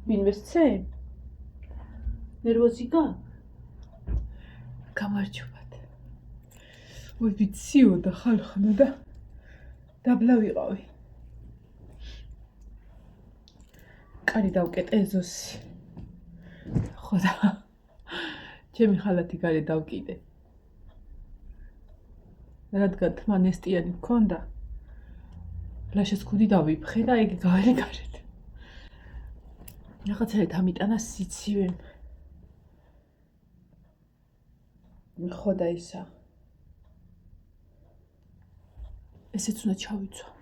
მინვესცე? ნერვოზიკა? გამარჯობათ. ой, ვიციოდა ხალხნა და დაბლა ვიყავი. კარი დავკეტე ეზოსი. ხო და ჩემი ხალათი გარე დავკიდე. რადგან თმა ნესტიანი მქონდა, ლაშას ქუდი დავიფხე და ეგ გაველი გარეთ. რაღაცა დამიტანა სიცივემ. ხო და ისა. ესეც უნდა ჩავიცვა.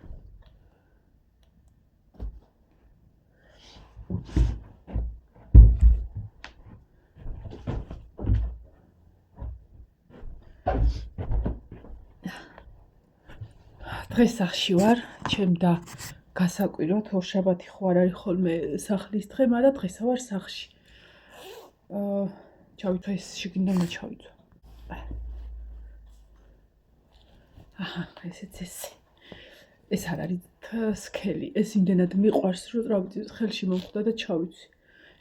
დღეს სახლში ვარ, ჩემ და გასაკვიროთ, ორშაბათი ხო არ არის ხოლმე სახლის დღე, მაგრამ დღესა ვარ სახლში. ჩავიცვა ეს შიგნიდან ჩავიცვა. ესეც ეს არ არის სქელი, ეს იმდენად მიყვარს, რომ ტრაპეზის ხელში მომხვდა და ჩავიცვი.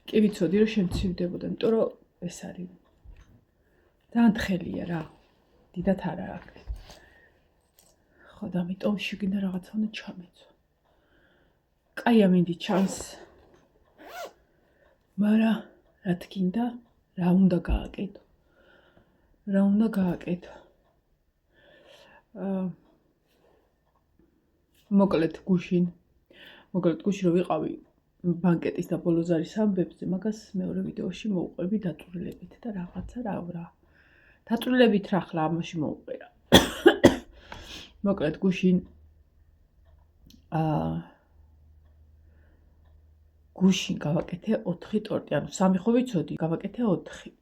კი ვიცოდი, რომ შემცივდებოდა, იმიტომ რომ ეს არის ძალიან თხელია რა. დიდად არ აქვს. ხო და ამიტომ შიგნიდან რაღაცა უნდა ჩამეცვა. კაია მინდი ჩანს. მაგრამ რა თქინდა, რა უნდა გააკეთო. მოკლედ გუშინ რომ ვიყავი ბანკეტის და ბოლოზარის ამბებზე, მაგას მეორე ვიდეოში მოვყვები დაწვრილებით და რაღაცა რა. დაწვრილებით რა ხლა ამაში მოვყვერა. მოკლედ გუშინ გავაკეთე 4 ტორტი, ანუ 3 ხო ვიცოდი, გავაკეთე 4.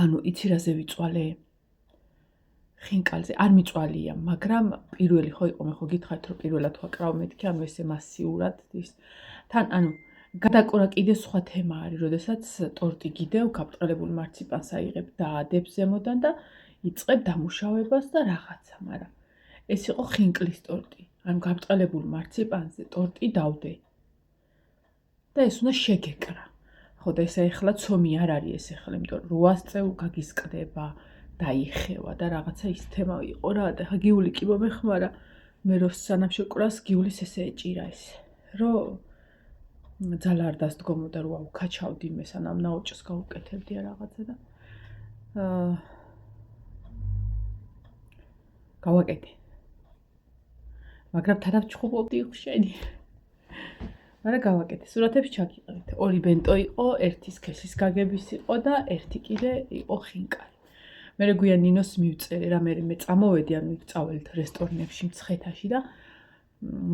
ანუ იცი რაზე ვიწვალე? ხინკალზე, არ მიწვალია, მაგრამ პირველი ხო იყო, მე ხო გითხარით, რომ პირველად ვაკრავ მეთქი, ანუ ესე მასიურად ის. თან, ანუ გადაკურა კიდე სხვა თემა არის, როდესაც ტორტი გიდევ, გაბრწყინებული მარციპანს აიღებ და ადებს ზემოდან და იწყებ დამუშავებას და რაღაცა, მაგრამ ეს იყო ხინკლის ტორტი. ანუ გაბრწყინებულ მარციპანზე ტორტი დავდე. და ეს უნდა შეგეკრა. ხო და ეს ახლა ცომი არ არის ეს ახლა, იმიტომ რომ 800 წევ გაგისკდება. დაიხევა და რაღაცა ის თემა იყო რა და გიული კი მომეხმარა მე რო სანამ შეკრას გიulis ესე ეჭირა ეს რომ ძალა არ დასდგომოდა რომ აუკაჩავდი მე სანამ ნაოჭს გაუკეთებდი რაღაცა და გავაკეთე მაგრამ თანავჭხობობდი ხშენი მაგრამ გავაკეთე სურათებს ჩაგიყევით 2 ბენტო იყო 1 სქესის გაგების იყო და 1 კიდე იყო ხინკალი მე გვიან ნინოს მივწერე რა მე წამოვედი ანუ წავალთ რესტორნებში მცხეთაში და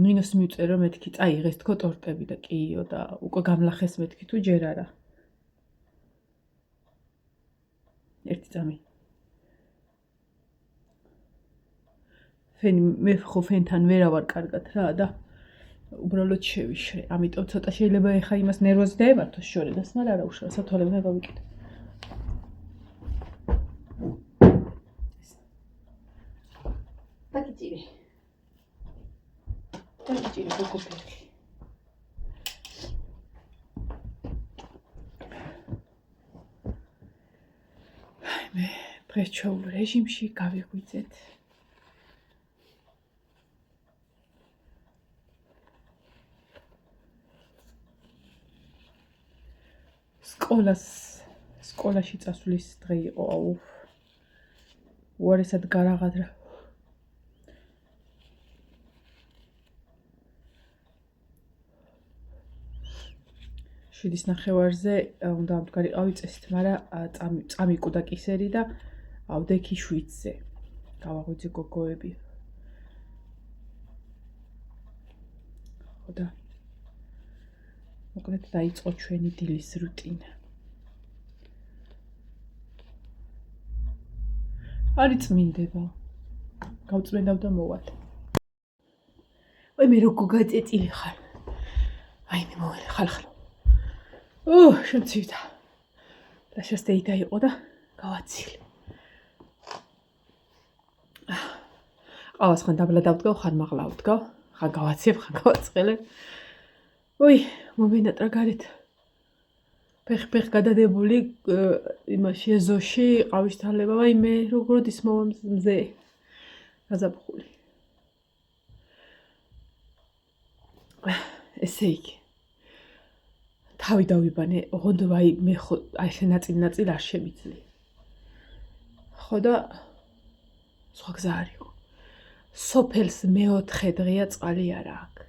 ნინოს მივწერე რომ მეთქი წაიღეს თქო ტორტები და კიო და უკვე გამლახეს მეთქი თუ ჯერ არა ერთი წამი ფენი მე ხო ფენთან ვერა ვარ კარგად რა და უბრალოდ შევიშრე ამიტომ ცოტა შეიძლება ეხა იმას ნერვოზი დაებართოს შორედას მაგრამ არა უშავს სათვალებნა გავიკეთე Тагичири покупки. მე პრეჩოულ რეჟიმში გავიღვიძეთ. სკოლაში წასვლის დღე იყო, აუ. უარესად გარაღადრა. შვიდის ნახევარზე უნდა ამდგარიყავი წესით, მაგრამ წამიკუდა კისერი და ავდექი 7-ზე. გავაღვიძე გოგოები. ხო და მოკლედ დაიწყო ჩვენი დილის რუტინა. არის წმინდება. გავწმენდავ და მოვალ. ой მე როგორ გაწეწილი ხარ. აი მე მოვალე ხალხალ. შემცივდა. და შესტეიდა იყო და გავაცილე. ყავას ხან დაბლა დავდგავ, ხან მაღლა ავდგავ, ხან გავაცებ, ხან გავაწყელებ. ой, მომენატრა გარეთ. ფეხ გადადებული იმაში ეზოში ყავის თალება, ვაიმე, როგორ ის მოვა მზე. გაზაფხული. ესე იგი. თავი დავიბანე, ოღონდ ვაი მე ხო აი ეს ნაწილ არ შემიძლია. ხო და სხვა გზა არ იყო. სოფელს მეოთხე დღეა წყალი არ აქვს.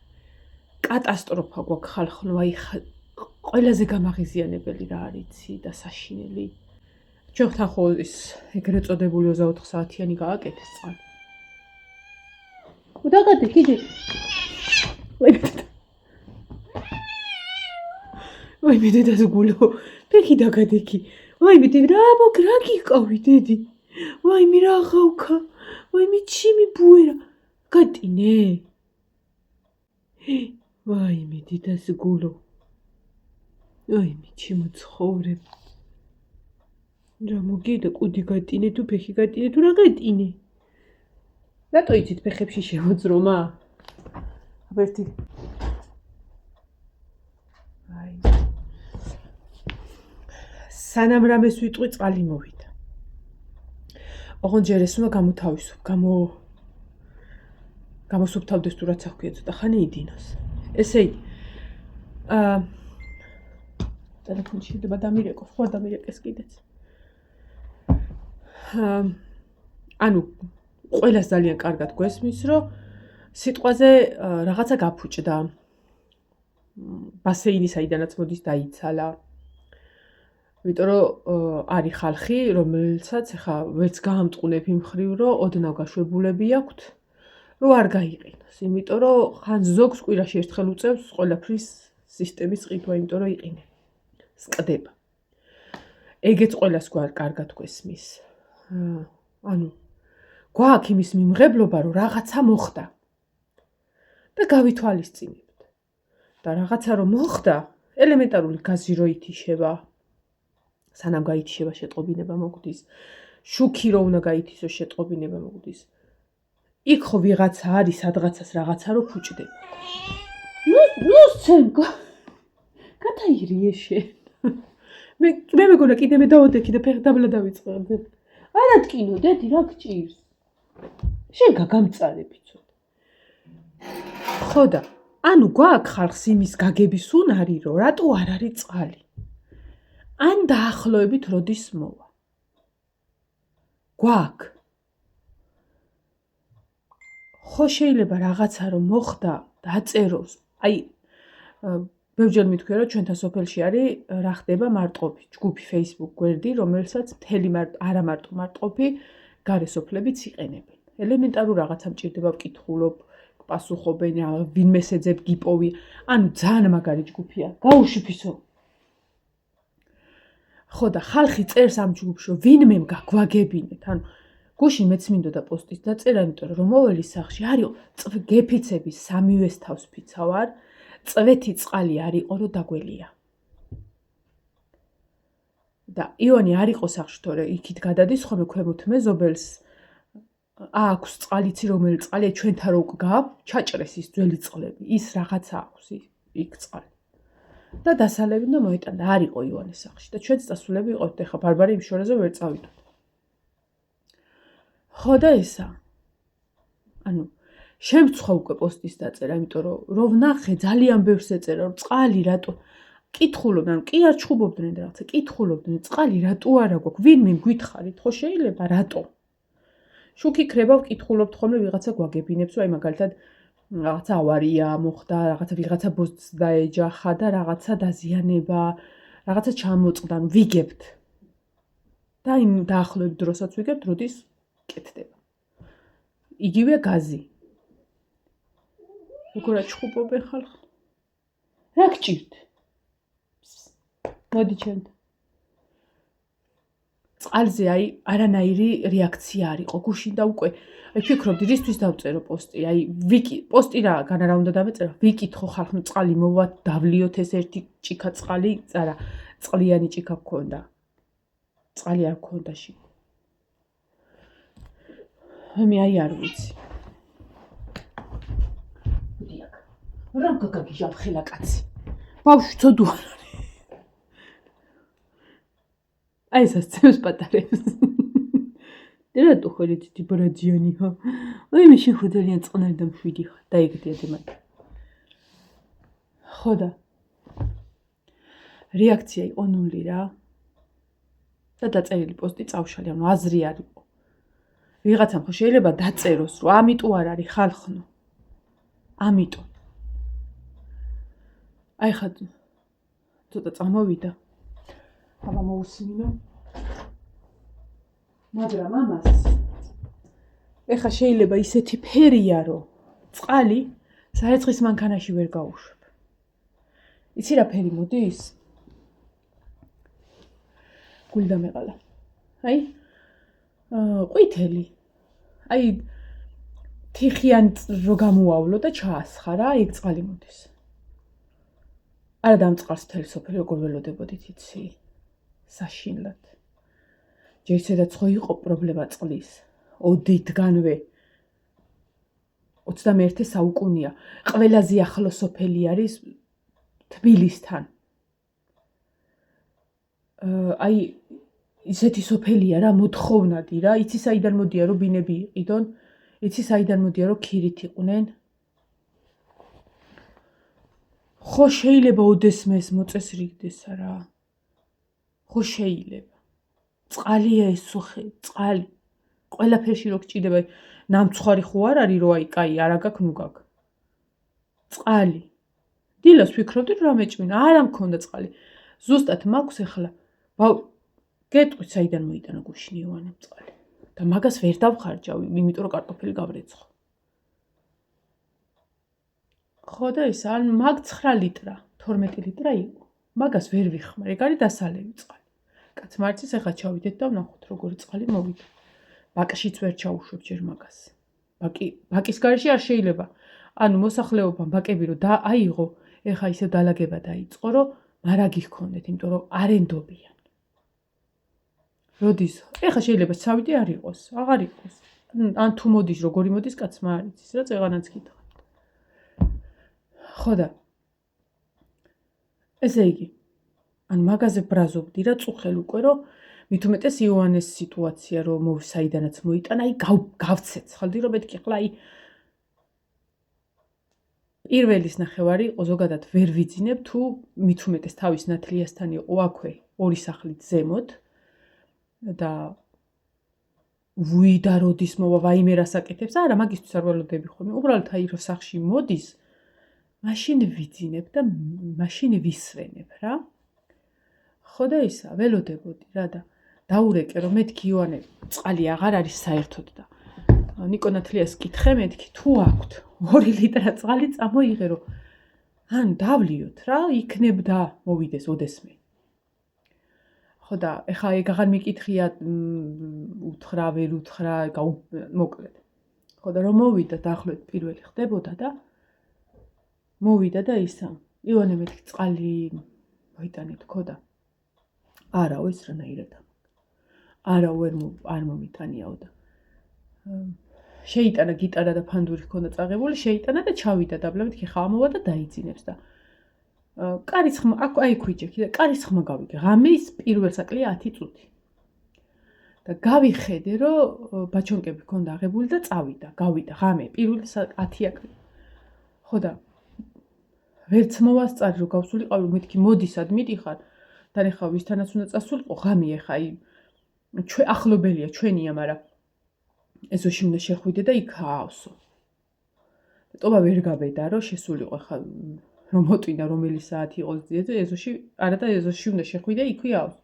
კატასტროფა გვაქვს ხალხო, აი ყველაზე გამაღიზიანებელი რა არიცი და საშინელი. ჩვენ თან ხო ის ეგრეთ წოდებული 24 საათიანი გააკეთეს წყალი. უდაგადე კიდე. ვაი მე დედას გულო, ფეხი დაგადექი. ვაი მე რა მოგრა გიყავი დედი. ვაი მე რა ღავქა. ვაი მე ჩიმი ბუერა. გატინე. ვაი მე დედას გულო. ვაი მე ჩიმო ცხოვრებ. რა მოგიდა კუდი გატინე თუ ფეხი გატინე თუ რა გატინე. რატო იცით ფეხებში შემოძრომა? აბერტი. აი. სანამ რამეს ვიტყვი წყალი მოვიდა. ოღონდ ჯერ ეს უნდა გამოთავისუფ, გამოსუფთავდეს თუ რაც აქვია ცოტა ხანი იდინოს. ესე იგი, ტელეფონი შეიძლება დამირეკოს, ხო დამირეკეს კიდეც. ანუ ყველას ძალიან კარგად გვესმის, რომ სიტყვაზე რაღაცა გაფუჭდა. ბასეინი საიდანაც მოდის დაიცალა. იმიტომ რომ არის ხალხი, რომელსაც ახლა ვერც გაამწყუნებ იმ ხრივ, რომ ოდნავ გაშვებულები აქვთ, რომ არ გაიყინოს. იმიტომ რომ ხან ზოგს კვირაში ერთხელ უწევს ყველაფრის სისტემის ყიდვა, იმიტომ რომ იყინე. სკდება. ეგეც ყველას კარგად გვესმის. ანუ გვაქვს იმის მიმღებლობა, რომ რაღაცა მოხდა და გავითვალისწინებთ. და რაღაცა რომ მოხდა, ელემენტარული გაზი რო ითიშება, სანამ გაითიშება შეტყობინება მოგვდის, შუქი რო უნდა გაითისოს შეტყობინება მოგვდის. იქ ხო ვიღაცა არის, სადღაცას რაღაცა რო ფუჭდება. ნუ სცენკა. გადაირიე შენ. მე მეგონა კიდე მე დავოდექი და ფეხი დაბლა დავიწყებდი. არა ტკინო დედი რა გჭირს. შენ გაგამწარები ცოტა. ხო და ანუ გვაქვს ხალხს იმის გაგების უნარი, რომ რატო არ არის წყალი. ან დაახლოებით როდის მოვა. გვაქვს. ხო შეიძლება რაღაცა რომ მოხდა, დაწეროს. აი ბევრჯერ მithქვია რომ ჩვენთან სოფელში არის რა ხდება მარტყოფი, ჯგუფი Facebook გვერდი, რომელსაც მთელი არა მარტო მარტყოფი გარესოფლებიც იყენებენ. ელემენტარულ რაღაცა მჭირდება ვკითხულობ, პასუხობენ, ვინმე შეძებ გიპოვი, ანუ ძალიან მაგარი ჯგუფია. გაუშვიფისო. ხო და ხალხი წერს ამ ჯგუფში, რომ ვინმემ გაგვაგებინეთ, ანუ გუშინ მეც მინდოდა პოსტის დაწერა, იმიტომ რომ მომავალი სახში არის გეფიცების სამივეს თავს ფიცავარ, წვეთი წყალი არ იყო, რომ დაგველია. და იონი არ იყო სახში, თორე იქით გადადის ხოლმე ქვემოთ მეზობელს აქვს წყალიცი, რომელიც წყალია ჩვენთან რო გააქვს, ჩაჭრეს ის ძველი წყლები, ის რაღაცა აქვს იქ წყალი. და დასალევი და მოიტანდა, არ იყო იონის სახში და ჩვენც წასულები იყავით, ეხა ბარბარე იმ შორაზე ვერ წავიდოთ. ხო და ესა. ანუ შემცხვა უკვე პოსტის დაწერა, იმიტომ რომ ვნახე ძალიან ბევრს ეწერა, რომ წყალი რატო კითხულობდნენ, კი არ ჩხუბობდნენ რაღაცა, კითხულობდნენ, წყალი რატო არა გვაქვს, ვინმე გითხარით, ხო შეიძლება რატო? შუქი ქრება ვკითხულობთ ხოლმე ვიღაცა გვაგებინებს, რომ აი მაგალითად რაღაცა ავარია მოხდა, ვიღაცა ბოსს დაეჯახა და რაღაცა დაზიანება, რაღაცა ჩამოწყდა, ვიგებთ. და იმ დაახლოებით დროსაც ვიგებთ, როდის კეთდება. იგივე გაზი. როგორ აჩხუბობენ ხალხს? რა გჭირთ? მოდი ჩემთან. წყალზე აი არანაირი რეაქცია არ იყო. გუშინ და უკვე აი ფიქრობდი, რისთვის დავწერო პოსტი, აი პოსტი რა უნდა დავეწერო, ვიკითხო ხალხმა წყალი მოვა, დავლიოთ ეს ერთი ჭიქა წყალი, არა, წყლიანი ჭიქა გქონდა. წყალი არ გქონდა ში. მე აი არ ვიცი. რამ გაგაგიჟავ ხელა კაცი. ბავშვი ცოდუ არ არის. აი ეს ასწევს პატარებს. რატო ხარ იცი ბრაჯიანი ხა? აი მე შენ ხო ძალიან წყნარი და მშვიდი ხარ. დაიგდიათ მათ. ხო და რეაქცია იყო ნული რა. და დაწერილი პოსტი წავშალი, ანუ აზრი არ იყო. ვიღაცამ ხო შეიძლება დაწეროს, რომ ამიტომ არ არის ხალხნო. ამიტომ. აი ხა ცოტა წამოვიდა. აბა მოусმინო. მაგრამ ამას ეხა შეიძლება ისეთი ფერია, რომ წყალი საერცხის მანქანაში ვერ გაუშვებ. იცი რა ფერი მოდის? გულდა მეყალა. აი ყვითელი. აი თიხიან რო გამოავლო და ჩაასხა რა, ეგ წყალი მოდის. არა დამწყარს მთელი სოფელი როგორ ველოდებოდით იცი? საშინლად. ჯერ ისედაც ხო იყო პრობლემა წყლის. ოდითგანვე 21 საუკუნეა. ყველაზე ახლო სოფელი არის თბილისთან. აი ისეთი სოფელია რა, მოთხოვნადი რა, იცი საიდან მოდია რომ ბინები იყიდონ, იცი საიდან მოდია რომ ქირით იყვნენ. ხო შეიძლება ოდესმეს მოწესრიგდესა რა. ხო შეიძლება. წყალია ეს სოხე, წყალი. ყველაფერში რო გჭირდება, ნამცხვარი ხო არ არის რომ აი კაი არა გაქვს ნუ გაქვს. წყალი. დილას ვფიქრობდი რომ ამეჭმინა, არა მქონდა წყალი. ზუსტად მაქვს ახლა. გეტყვით საიდან მოიტანა გუშინ ივანემ წყალი. და მაგას ვერ დავხარჯავ, იმიტომ რომ კარტოფილი გავრეცხო. ხო და ის ან მაგ 9 ლიტრა, 12 ლიტრა იყო. მაგას ვერ ვიხმარ, ეგ არის დასალევი წყალი. კაცმა არცის ახლა ჩავიდეთ და ვნახოთ როგორი წყალი მოვიდა. ბაკშიც ვერ ჩაუშვებ ჯერ მაგას. ბაკის გარეშე არ შეიძლება. ანუ მოსახლეობამ ბაკები რომ აიღო, ეხა ისე დალაგება დაიწყო, რომ მარაგი ჰქონდეთ, იმიტომ რომ არენდობიან. როდის? ეხა შეიძლება ცავიდი არ იყოს, აღარ იყოს. ან თუ მოდის, როგორი მოდის, კაცმა არ იცის, რა წეღანაც გითხრა. ხო და ესე იგი, ან მაგაზე ბრაზობდი რა წუხელ უკვე, რომ მით უმეტეს იოანეს სიტუაცია, რომ საიდანაც მოიტანა, აი გავცეცხლდი, რომ მეთქი ხლა აი პირველის ნახევარი იყო ზოგადად ვერ ვიძინებ, თუ მით უმეტეს თავის ნათლიასთან იყო აქვე ორი სახლით ზემოთ და ვუი და როდის მოვა ვაიმე რას აკეთებს, არა მაგისთვის არ ველოდები ხოლმე, უბრალოდ აი რო სახში მოდის, მაშინ ვიძინებ და მაშინ ვისვენებ რა. ხო და ისა ველოდებოდი რა და დაურეკე რომ მეთქი იოანე წყალი აღარ არის საერთოდ და ნიკო ნათლიას კითხე მეთქი თუ აქვთ 2 ლიტრა წყალი წამოიღე რომ ან დავლიოთ რა იქნებ და მოვიდეს ოდესმე. ხო და ეხა ეგ აღარ მიკითხია უთხრა ვერ უთხრა მოკლედ. ხო და რომ მოვიდა დაახლოებით პირველი ხდებოდა და მოვიდა და ისა იოანე მეთქი წყალი მოიტანეთ ხო და არაო ეს რანაირად არაო არ მომიტანიაო და შეიტანა გიტარა და ფანდური ჰქონდა წაღებული შეიტანა და ჩავიდა დაბლა მეთქი ხამოვა და დაიძინებს და კარის ხმა აი ქვიჯექი და კარის ხმა გავიგე ღამის პირველ საკლია 10 წუთი და გავიხედე რომ ბაჩონკები ჰქონდა აღებული და წავიდა გავიდა ღამე პირველ 10 აკლია ხო და ვერც მოვასწარი რომ გავსულიყავი მეთქი მოდისად მიდიხარ და ეხა ვისთანაც უნდა წასულიყო ღამე ეხა აი ახლობელია ჩვენია მაგრამ ეზოში უნდა შეხვიდე და იქ აავსო. და ტობა ვერ გაბედა რომ შესულიყო ხა რომ მოტვინა რომელი საათი იყოს ძიეზე ეზოში არა და ეზოში უნდა შეხვიდე იქვე აავსო.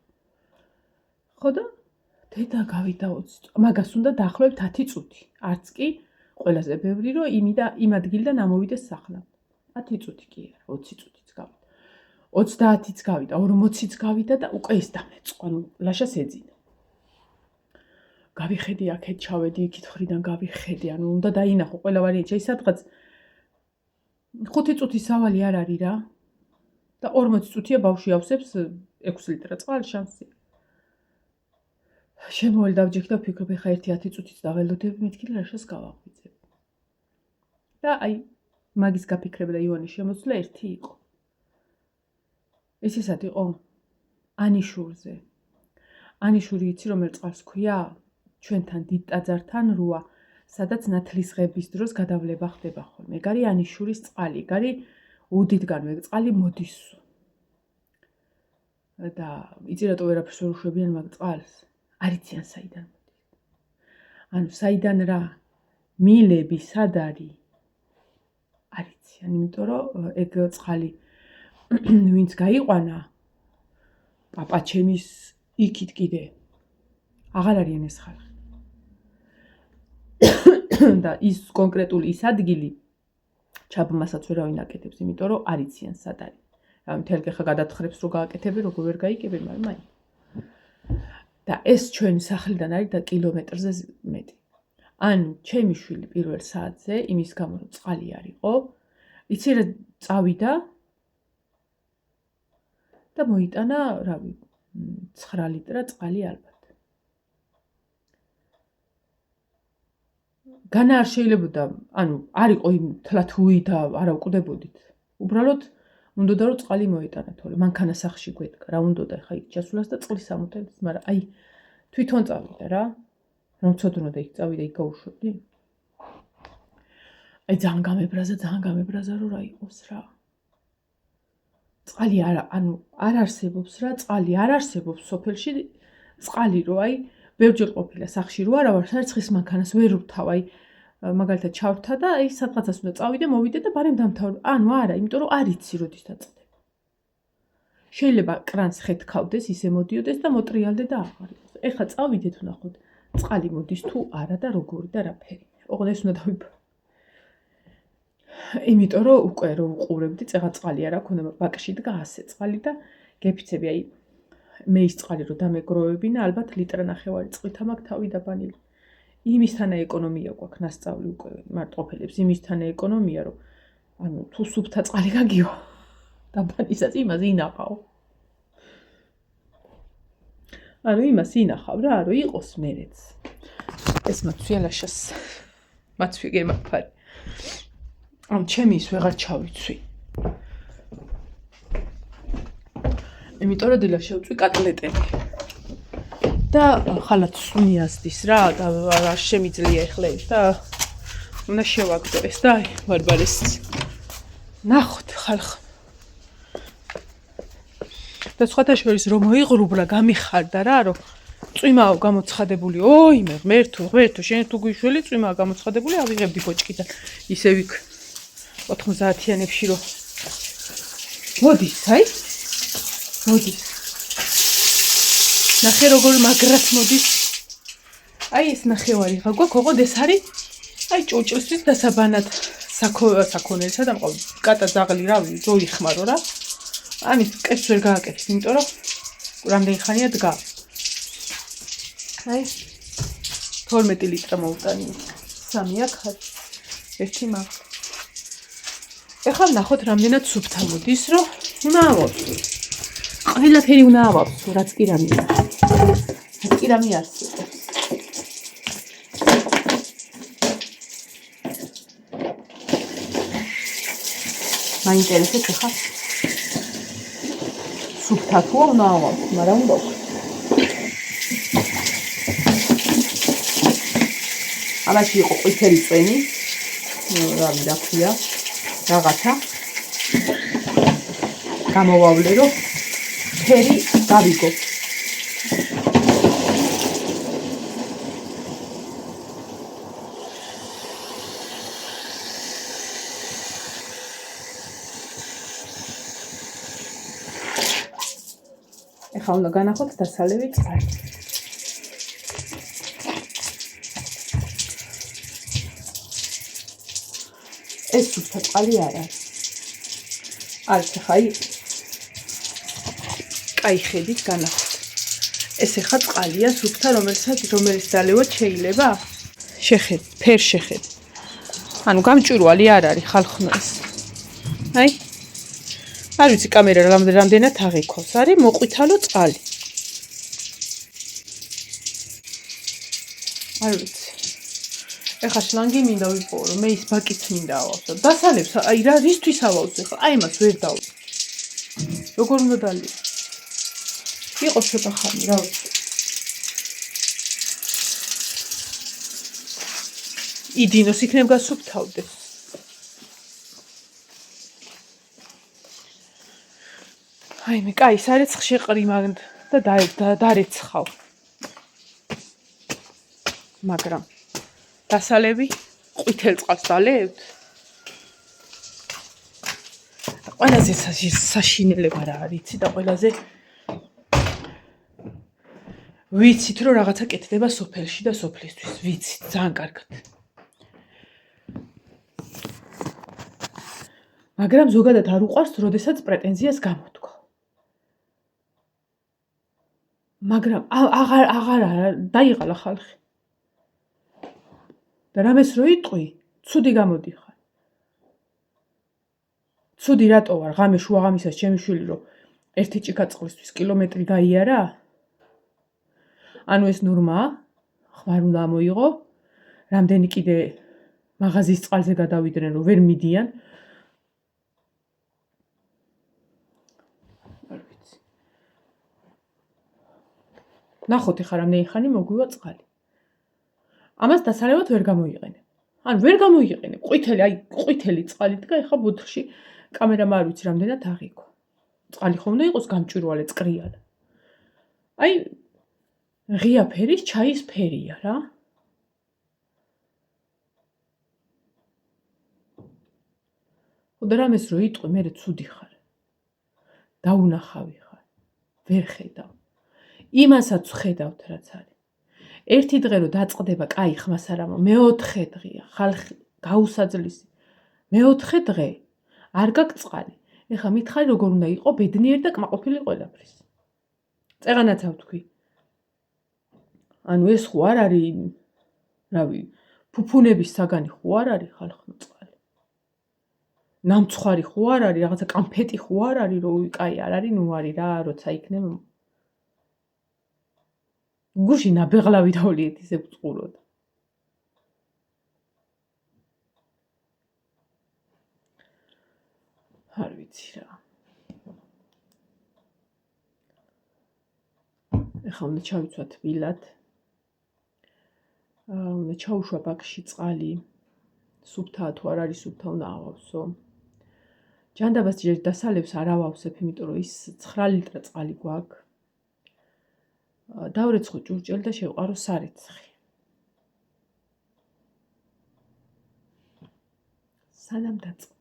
ხო და დედა გავიდა 20 მაგას უნდა დაახლოებით 10 წუთი. არც კი ყველაზე ბევრი რომ იმ ადგილიდან ამოვიდეს სახლად. 10 წუთი კი არა 20 წუთიც გავიდა. 30-იც გავიდა, 40-იც გავიდა და უკვე ის დამეწყო, ანუ ლაშას ეძინა. გავიხედე აქეთ ჩავედი იქით ხრიდან გავიხედე, ანუ უნდა დაინახო ყველა ვარიანტი, სადღაც 5 წუთის სავალი არ არის რა. და 40 წუთია ბავშვი ავსებს 6 ლიტრა წყალს შანსი. შემოვალ დავჯექი და ვფიქრობ, ხა 1-10 წუთიც დაველოდები, მეთქი ლაშას გავაღვიძებ. და აი მაგის გაფიქრება და ივანის შემოსვლა ერთი იყო. ეს ისად იყო ანიშურზე. ანიშური იცი რომელ წყალს ქვია? ჩვენთან დიდ ტაძართან რუა, სადაც ნათლისღების დროს გადავლება ხდება ხოლმე. ეგ არის ანიშურის წყალი, ეგ არის უდიდგანვე წყალი მოდის. და იცი რატო ვერაფერს ვერ უშვებიან მაგ წყალს? არ იციან საიდან მოდის. ანუ საიდან რა მილები სად არის? არ იციან, იმიტომ რომ ეგ წყალი ვინც გაიყვანა პაპაჩემის იქით კიდე აღარ არიან ეს ხალხი. და ის კონკრეტული ის ადგილი ჩაბმასაც ვერავინ აკეთებს, იმიტომ რომ არ იციან სად არის. რა მთელ გეხა გადათხრებს რო გააკეთები, როგორ ვერ გაიგები, მაგრამ და ეს ჩვენი სახლიდან არის და კილომეტრზე მეტი. ანუ ჩემი შვილი პირველ საათზე იმის გამო რომ წყალი არ იყო, იცი რა წავიდა და მოიტანა, რავი, 9 ლიტრა წყალი ალბათ. განა არ შეიძლებოდა, ანუ არ იყო იმ თლათუი და არა უკვდებოდით. უბრალოდ უნდოდა რომ წყალი მოიტანა, თორე მანქანა სახში გვედგა, რა უნდოდა ხა იქ ჩასვლას და წყლის ამოთებს, მაგრამ აი თვითონ წავიდა რა. რომ ცოდნოდა იქ წავიდა, იქ გაუშვებდი. აი ძალიან გამებრაზა რომ რა იყოს რა. წყალი არა, ანუ არ არსებობს რა, წყალი არ არსებობს სოფელში, წყალი რო აი ბევრჯერ ყოფილა სახში რო არა ვარ, საერცხის მანქანას ვერ ვთავ, აი მაგალითად ჩავრთა და აი სადღაცას უნდა წავიდე, მოვიდე და ბარემ დამთავრდა. ანუ არა, იმიტომ რომ არ იცი როდის დაწყდება. შეიძლება კრანს ხეთქავდეს, ისე მოდიოდეს და მოტრიალდე და აღარ იყოს. ეხლა წავიდეთ ვნახოთ, წყალი მოდის თუ არა და როგორი და რაფერი. ოღონდ ეს უნდა დავიფ. იმიტომ რომ უკვე რო უყურებდი, წეღა წყალი არა ქონდა, ბაკში დგა 100 წყალი და გეფიცები, აი მე ის წყალი რო დამეგროვებინა, ალბათ ლიტრ-ნახევარი წყლით მაქვს თავი დაბანილი. იმისთანა ეკონომია გვაქვს ნასწავლი უკვე მარტყოფელებს, იმისთანა ეკონომია, რომ ანუ თუ სუფთა წყალი გაგიო, დაბანისაც იმას ინახავ. ანუ იმას ინახავ რა, რომ იყოს მერეც. ეს მაცვია ლაშას. მაცვი გემაფარი. ამ ჩემი ის ვეღარ ჩავიცვი. იმიტომ რომ დილა შევწვი კატლეტები. და ხალათ სუნიასდის რა და არ შემიძლია ეხლა ეს და უნდა შევაგდო ეს და აი ბარბარეს ნახოთ ხალხ და სხვათა შორის რომ მოიღრუბლა გამიხარდა რა რომ წვიმაა გამოცხადებული ოიმე ღმერთო შენ თუ გვიშველი წვიმაა გამოცხადებული ავიღებდი ბოჭკიდან ისევ იქ 90-იანებში რომ მოდის აი მოდის ნახე როგორ მაგრად მოდის. აი ეს ნახევარი ხა გვაქვს, ოღონდ ეს არის აი ჭურჭლისთვის დასაბანად საქონელსა და მყავს. კატა ძაღლი რავი, ძო იხმარო რა. ამის კეთს ვერ გააკეთებ, იმიტომ რომ რამდენი ხანია დგა. აი 12 ლიტრა მოვუტანი. 3 აქ, 1 მაქვს. ეხლა ნახოთ რამდენად სუფთა მოდის, რომ უნდა ავავსო. ყველაფერი უნდა ავავსო, რაც კი რამეა. რაც კი რამე არსებობს. მაინტერესებს ახლა სუფთა თუ უნდა ავავსო, მაგრამ უნდა ამაში იყო ყვითელი წვენი, რავი რა ქვია, რაღაცა გამოვავლე რომ ფერი გავიგო. ეხლა უნდა განახოთ დასალევი წყალი. ეს სუფთა წყალი არ არის. არც ხა აი ხედით განახოთ. ეს ახლა წყალია სუფთა, რომელიც დალევოთ შეიძლება? შეხეთ, ფერ შეხეთ. ანუ გამჭვირვალე არ არის ხალხმა ეს. აი. არ ვიცი კამერა რამდენად აღიქოს. არის მოყვითალო წყალი. არ ვიცი. ეხლა შლანგი მინდა ვიპოვო, მე ის ბაკით მინდა ავავსო. დასალევს, აი რა რისთვის ავავსო ხა? აი მას ვერ დავ. როგორ უნდა დალია? იყო ცოტა ხანი, რა ვიცი. იდინოს იქნებ გასუფთავდეს. აი მე კაი, სარეცხში ყრიმან და დარეცხავ. მაგრამ დასალევი ყვითელ წყალს დალებთ. ყველაზე საშინელება რა არიცი და ყველაზე ვიცით რომ რაღაცა კეთდება სოფელში და სოფლისთვის. ვიცით ძალიან კარგად. მაგრამ ზოგადად არ უყვარს, როდესაც პრეტენზიას გამოთქვა. მაგრამ აღარ დაიღალა ხალხი. და რამეს რო იტყვი, ცუდი გამოდიხარ. ცუდი რატო ვარ? ღამე შუაღამისას ჩემი შვილი რო ერთი ჭიქა წყლისთვის კილომეტრი გაიარა? ანუ ეს ნორმაა? ხმარ უნდა მოიღო? რამდენი კიდე მაღაზიის წყალზე გადავიდნენ, რომ ვერ მიდიან? არ ვიცი. ნახოთ ეხლა რამდენი ხანი მოგვივა წყალი. ამას დასალევად ვერ გამოიყენებ. ან ვერ გამოიყენებ. ყვითელი წყალი დგა ეხლა ბოთლში. კამერამ არ ვიცი რამდენად აღიქვა. წყალი ხომ უნდა იყოს გამჭვირვალე, წკრიალა. აი ღია ფერის ჩაის ფერია რა. და რამეს რო იტყვი, მე ცუდი ხარ. დაუნახავი ხარ. ვერ ხედავ. იმასაც ხედავთ რაც არის. ერთი დღე რო დაწყდება, კაი ხმას არ ამო, მეოთხე დღეა, ხალხი გაუსაძლისი. მეოთხე დღე არ გაქვს წყალი. ეხლა მითხარი როგორ უნდა იყო ბედნიერ და კმაყოფილი ყველაფრის. წეღანაც ავთქვი. ანუ ეს ხო არ არის, რავი, ფუფუნების საგანი ხო არ არის ხალხმა წყალი. ნამცხვარი ხო არ არის, რაღაცა კამფეტი ხო არ არის, რომ კაი არ არის, ნუ არის რა, როცა იქნება. გუში ნაბეღლავი დავლიეთ ისე ვწყუროთ. არ ვიცი რა. ეხლა უნდა ჩავიცვა თბილად. უნდა ჩაუშვა ბაქში წყალი. სუფთაა თუ არ არის სუფთა, უნდა ავავსო. ჯანდაბას ჯერ დასალევს არ ავავსებ, იმიტომ რომ ის 9 ლიტრა წყალი გვაქვს. დავრეცხო ჭურჭელი და შევყარო სარეცხი. სანამ დაწყდი.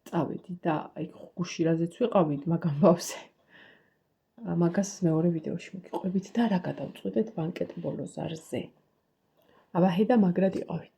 წავედი და აი გუშირაზეც ვიყავით მაგ ამბავზე. მაგას მეორე ვიდეოში მოგიყვებით და რა გადავწყვეტეთ ბანკეტ ბოლო ზარზე. აბა ჰედა მაგრად იყავით.